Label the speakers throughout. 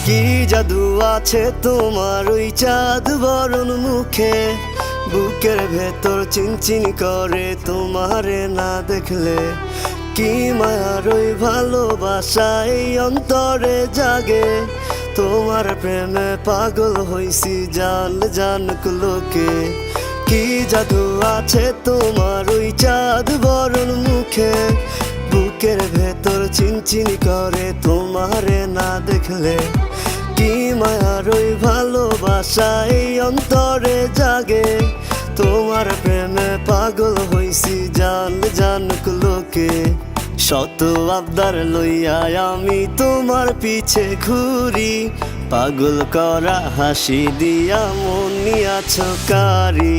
Speaker 1: কি জাদু আছে তোমার ওই চাঁদ বরণ মুখে, বুকের ভেতর চিনচিন করে তোমারে না দেখলে। কি মায়ার ওই ভালোবাসা এই অন্তরে জাগে, তোমার প্রেমে পাগল হইছি জান জানুক লোকে। কি জাদু আছে তোমার ওই চাঁদ বরণ মুখে, বুকের ভেতর চিনচিন করে তোমারে না দেখলে। কি মায়ার ওই ভালোবাসা এই অন্তরে জাগে, তোমার প্রেমে পাগল হইছি জান জানুক লোকে। শত আবদার লইয়া আমি তোমার পিছে ঘুরি, পাগল করা হাসি দিয়া মন নিয়াছ কারি।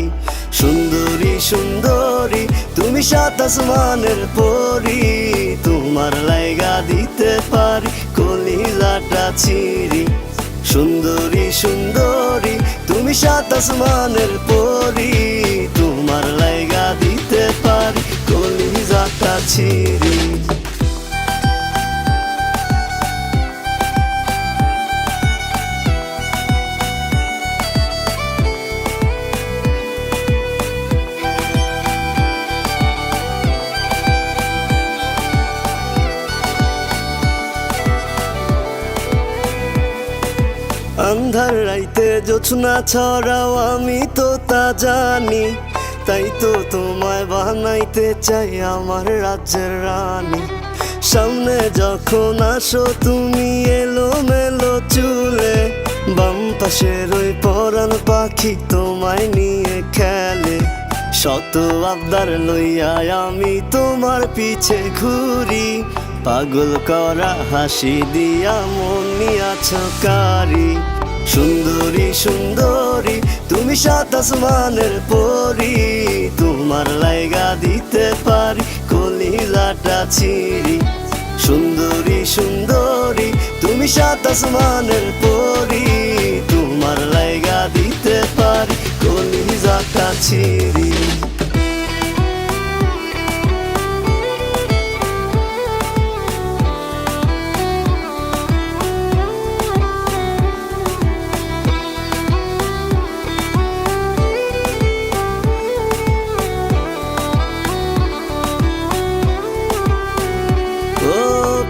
Speaker 1: সুন্দরী সুন্দরী তুমি সাত আসমানের পরি, তোমার লাইগা দিতে পারি কলিজাটা ছিঁড়ি। সুন্দরী সুন্দরী তুমি সাত আসমানের পরি, তোমার লাইগা দিতে পারি কলিজাটা ছিঁড়ি। আন্ধার রাইতে জোছনা ছড়াও আমি তো তা জানি, তাই তো তোমায় বানাইতে চাই আমার রাজ্যের রানী। সামনে যখন আসো তুমি এলো মেলো চুলে, বাম পাশের ওই পরাণ পাখি তোমায় নিয়ে খেলে। শত আবদার লইয়া আমি তোমার পিছে ঘুরি, পাগল করা হাসি দিয়া মন নিয়াছ কারি। সুন্দরী সুন্দরী তুমি সাত আসমানের পরি, তোমার লাইগা দিতে পারি কলিজাটা ছিঁড়ি। সুন্দরী সুন্দরী তুমি সাত আসমানের পরি, তোমার লাইগা দিতে পারি কলিজাটা ছিঁড়ি।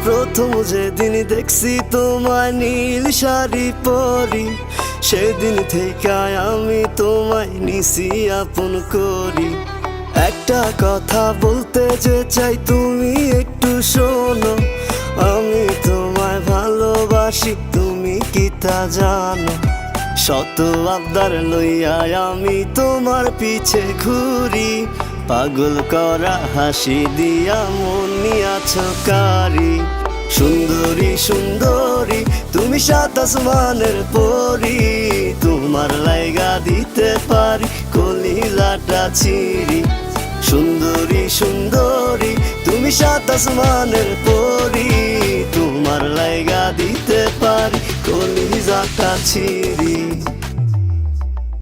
Speaker 1: প্রথম যেদিন দেখছি তোমায় নীল শাড়ি পরি, সেদিন থেকে আমি তোমায় নিছি আপন করি। একটা কথা বলতে যে চাই তুমি একটু শোনো, আমি তোমায় ভালোবাসি তুমি কি তা জানো। শত আবদার লইয়া আমি তোমার পিছে ঘুরি, পাগল করা হাসি দিয়া মন নিয়াছ কারি। সুন্দরী সুন্দরী তুমি সাত আসমানের পরি, তোমার লাইগা দিতে পারি কলিজাটা ছিঁড়ি। সুন্দরী সুন্দরী তুমি সাত আসমানের পরি, তোমার লাইগা দিতে পারি কলিজাটা ছিঁড়ি।